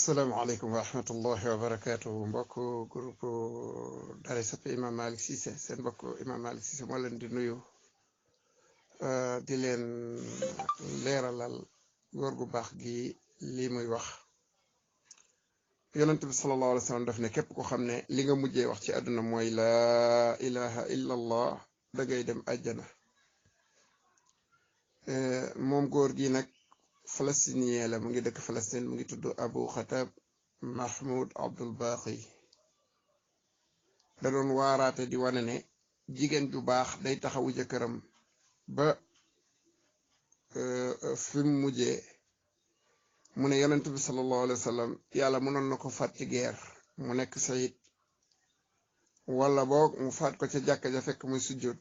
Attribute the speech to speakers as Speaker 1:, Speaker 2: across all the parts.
Speaker 1: asalaamaaleykum wa rahmatullahi wa barakaatu mbokk groupe Daara Sope Imam Malick Cissé seen mbokk Imam Malick Cissé moo leen di nuyu di leen leeralal góor gu baax gi lii muy wax. yonent bi sallallahu alayhi wa sallam daf ne képp ko xam ne li nga mujjee wax ci àdduna mooy laa ilaha illa allah dangay dem àjjana. moom góor gi nag Palestinien la mu ngi dëkk Palestine mu ngi tudd Abu Khatab Mahmoud Abdul Baqi. da doon waaraate di wane ne jigéen ju baax day taxawu jëkkëram ba fi mu mujjee. mu ne yonent bi sallallahu alayhi wa sallam yàlla mënoon na ko faat ci guerre mu nekk sayid wala boog mu faat ko ca jàkka ja fekk muy sujjóot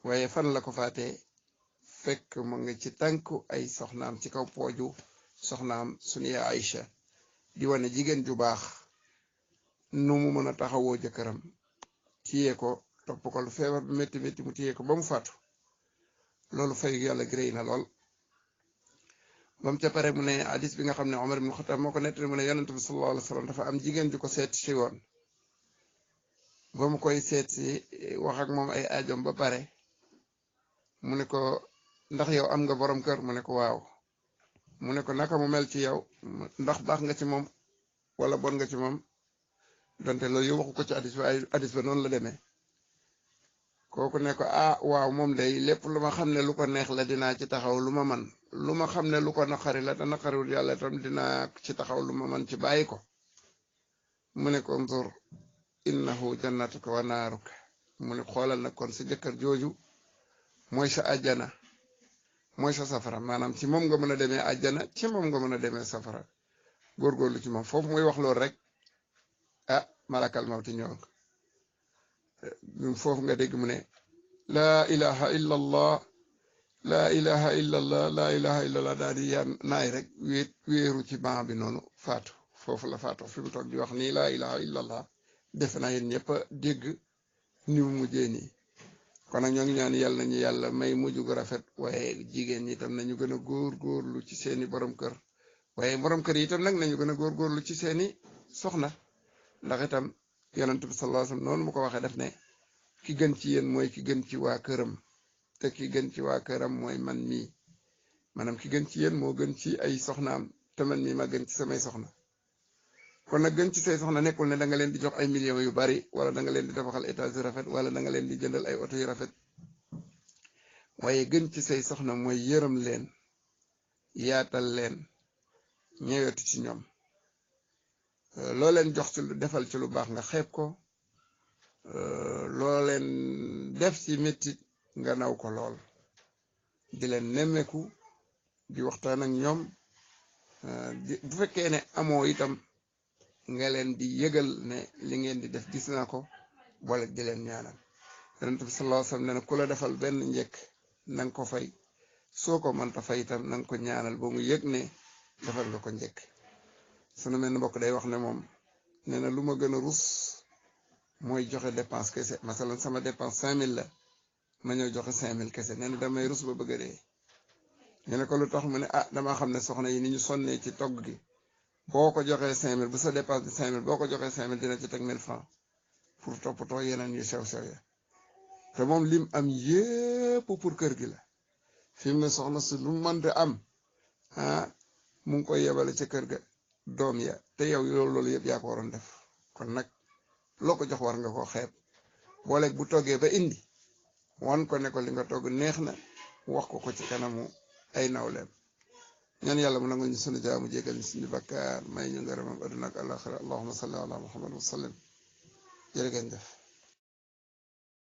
Speaker 1: waaye fan la ko faatee fekk mu ngi ci tànku ay soxnaam ci kaw pooju soxnaam sunu yaay Aïcha di wane jigéen ju baax nu mu mën a taxawoo jëkkëram téye ko topp ko lu feebar bi métti métti mu téye ko ba mu faatu. loolu fayu yàlla gërëy na lool. ba mu ca pare mu ne hadis bi nga xam ne Omar ibn Khattab moo ko nettali mu ne yonent bi sallallahu alayhi wa sallam dafa am jigéen ju ko seet si woon ba mu koy seet si wax ak moom ay aajoom ba pare mu ne ko ndax yow am nga borom kër mu ne ko waaw mu ne ko naka mu mel ci yow ndax baax nga ci moom wala bon nga ci moom donte loolu yow waxu ko ci hadis ba ay hadis ba noonu la demee. kooku ne ko waaw moom day lépp lu ma xam ne lu ko neex la dinaa ci taxaw lu ma man lu ma xam ne lu ko naqari la te naqariwul yàlla tam dinaa ci taxaw lu ma man ci bàyyi ko. mu ne ko nzur innahu jannatuka wa naaruka mu ne xoolal nag kon sa jëkkër jooju mooy sa àjjana mooy sa safara maanaam ci moom nga mën a demee àjjana ci moom nga mën a demee safara góorgóorlu ci moom foofu muy wax loolu rek malakal mawti ñëw foofu nga dégg mu ne laa ilaha illa allah laa ilaha illa allah laa ilaha illa allah daal di naay rek wéeru ci ban bi noonu faatu foofu la faatu fi mu toog di wax nii laa ilaha illa allah defe naa yéen ñëpp a dégg ni mu mujjee nii. kon nag ñoo ngi ñaan yàlla nañu yàlla may mujj gu rafet waaye jigéen ñi itam nañu gën a góorgóorlu ci seeni borom kër waaye borom kër yi itam nag nañu gën a góorgóorlu ci seeni soxna ndax itam yonent bi sallallahu alayhi wasallam noonu mu ko waxee def ne ki gën ci yéen mooy ki gën ci waa këram te ki gën ci waa këram mooy man mii maanaam ki gën ci yéen moo gën ci ay soxnaam te man mii ma gën ci samay soxna. kon nag gën ci say soxna nekkul ne da nga leen di jox ay millions yu bari wala da nga leen di tabaxal étage yu rafet wala da nga leen di jëndal ay oto yu rafet waaye gën ci say soxna mooy yërëm leen yaatal leen ñëwetu ci ñoom. loo leen jox ci lu defal ci lu baax nga xeeb ko loo leen def ci mettit nga naw ko lool di leen nemmeeku di waxtaan ak ñoom bu fekkee ne amoo itam nga leen di yëgal ne li ngeen di def gis naa ko boole di leen ñaanal. yonent bi sallallahu alayhi wasallam ne ku la defal benn njëkk na nga ko fay soo ko mënta fay itam na nga ko ñaanal ba mu yëg ne defal nga ko njëkk. sunu mel ni mbokk day wax ne moom nee na lu ma gën a rus mooy joxe dépense kese masalan sama dépense 5000 la ma ñëw joxe 5000 kese nee na damay rus ba bëgg a dee. ñu ne ko lu tax mu ne damaa xam ne soxna yi ni ñu sonnee ci togg gi boo ko joxee 5000 bu sa dépense bi 5000 boo ko joxee 5000 dina ci teg 1000 francs pour toppatoo yeneen yu sew ya te moom lim am yépp pour kër gi la fi mu ne soxna si lu mënte am mu ngi koy yebale ca kër ga doom ya te yow loolu yëpp yaa ko waroon def. kon nag loo ko jox war nga koo xeeb booleeg bu toggee ba indi wan ko ne ko li nga togg neex na wax ko ci kanamu ay nawleem. ñaan yàlla mu nangu ñu sunu jaamu jégal ñu suñu bakkaar may ñu ngërëmam àdduna ak àllaaxira allahumma salli ala muhammad wa sallim jërë ngeen jëf.